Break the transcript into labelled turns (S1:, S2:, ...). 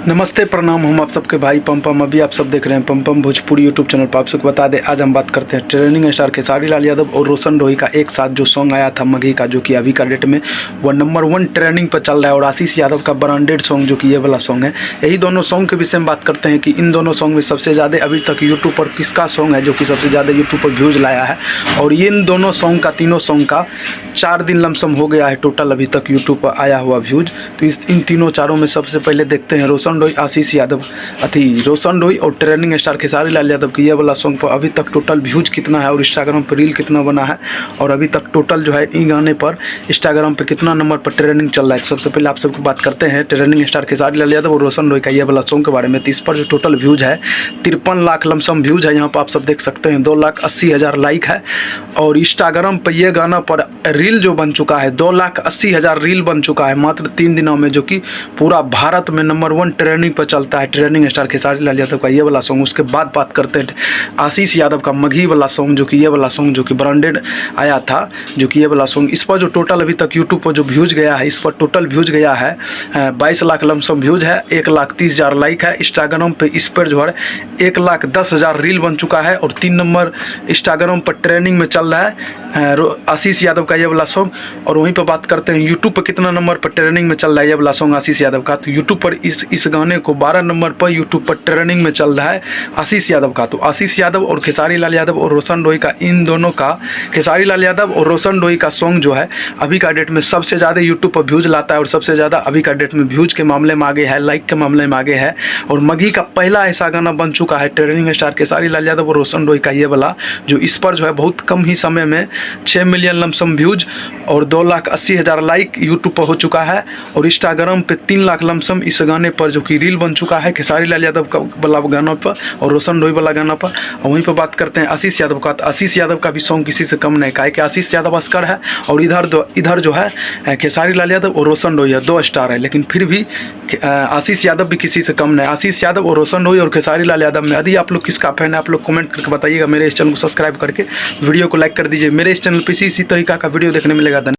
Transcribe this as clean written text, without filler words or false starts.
S1: नमस्ते प्रणाम, हम आप सबके भाई पम अभी आप सब देख रहे हैं पम भोजपुरी यूट्यूब चैनल पर। आप सबको बता दें, आज हम बात करते हैं ट्रेंडिंग स्टार खेसारी लाल यादव और रोशन रोही का एक साथ जो सॉन्ग आया था मघी का, जो कि अभी का डेट में वो नंबर 1 ट्रेंडिंग पर चल रहा है, और आशीष यादव का ब्रांडेड सॉन्ग जो कि ये वाला सॉन्ग है। यही दोनों सॉन्ग के विषय में बात करते हैं कि इन दोनों सॉन्ग में सबसे ज़्यादा अभी तक यूट्यूब पर किसका सॉन्ग है जो कि सबसे ज़्यादा यूट्यूब पर व्यूज़ लाया है। और इन दोनों सॉन्ग का, तीनों सॉन्ग का 4 दिन लमसम हो गया है टोटल अभी तक यूट्यूब पर आया हुआ व्यूज़। तो इन तीनों चारों में सबसे पहले देखते हैं रोशन रोही, आशीष यादव, रोशन रोही और ट्रेंडिंग स्टार खेसारी लाल यादव की ये वाला सॉन्ग पर अभी तक टोटल व्यूज कितना है और इंस्टाग्राम पर रील कितना बना है, और अभी तक टोटल जो है इन गाने पर इंस्टाग्राम पे कितना नंबर पर ट्रेंडिंग चल रहा है। सबसे पहले आप सबको बात करते हैं ट्रेंडिंग स्टार खेसारी लाल यादव और रोशन रोही का ये वाला सॉन्ग के बारे में। तो इस पर जो टोटल व्यूज है 53 लाख लमसम व्यूज है। यहाँ पर आप सब देख सकते हैं 2,80,000 लाइक है, और इंस्टाग्राम पर यह गाना पर रील जो बन चुका है 2,80,000 रील बन चुका है मात्र 3 दिनों में, जो कि पूरा भारत में नंबर 1 ट्रेंडिंग पर चलता है ट्रेंडिंग स्टार खेसारी लाल यादव का ये वाला सॉन्ग। उसके बाद बात करते हैं आशीष यादव का मघी वाला सॉन्ग, जो कि ये वाला सॉन्ग जो कि ब्रांडेड आया था, जो कि ये वाला सॉन्ग। इस पर जो टोटल अभी तक यूट्यूब पर जो व्यूज गया है, इस पर टोटल व्यूज गया है 22 लाख लमसम व्यूज है, 1,30,000 लाइक है। इंस्टाग्राम पे इस पर जो है 1,10,000 रील बन चुका है, और 3 नंबर इंस्टाग्राम पर ट्रेंडिंग में चल रहा है आशीष यादव का ये वाला सॉन्ग। और वहीं पर बात करते हैं यूट्यूब पर कितना नंबर पर ट्रेंडिंग में चल रहा है ये वाला सॉन्ग आशीष यादव का। तो यूट्यूब पर इस गाने को 12 नंबर पर यूट्यूब पर ट्रेंडिंग में चल रहा है आशीष यादव का। तो आशीष यादव और खेसारी लाल यादव और रोशन रोही का, इन दोनों का, खेसारी लाल यादव और रोशन रोही का सॉन्ग जो है अभी का डेट में सबसे ज़्यादा यूट्यूब पर व्यूज लाता है, और सबसे ज़्यादा अभी का डेट में व्यूज के मामले में आगे है, लाइक के मामले में आगे है। और मघी का पहला ऐसा गाना बन चुका है ट्रेंडिंग स्टार खेसारी लाल यादव और रोशन रोही का ये वाला, जो इस पर जो है बहुत कम ही समय में 6 मिलियन लमसम व्यूज और 2,80,000 लाइक यूट्यूब पर हो चुका है, और इंस्टाग्राम पे 3 लाख लमसम इस गाने पर जो कि रील बन चुका है खेसारी लाल यादव का वाला गाना पर और रोशन रोही वाला गाना पर। और वहीं पर बात करते हैं आशीष यादव का। तो आशीष यादव का भी सॉन्ग किसी से कम नहीं, का कि आशीष यादव अस्कर है, और इधर जो है खेसारी लाल यादव और रोशन रोही है, 2 स्टार है। लेकिन फिर भी आशीष यादव भी किसी से कम नहीं। आशीष यादव और रोशन रोही और खेसारी लाल यादव में यदि आप लोग किसका फैन है, आप लोग कमेंट करके बताइएगा। मेरे इस चैनल को सब्सक्राइब करके वीडियो को लाइक कर दीजिए। मेरे इस चैनल पर इसी तरीका का वीडियो देखने मिलेगा।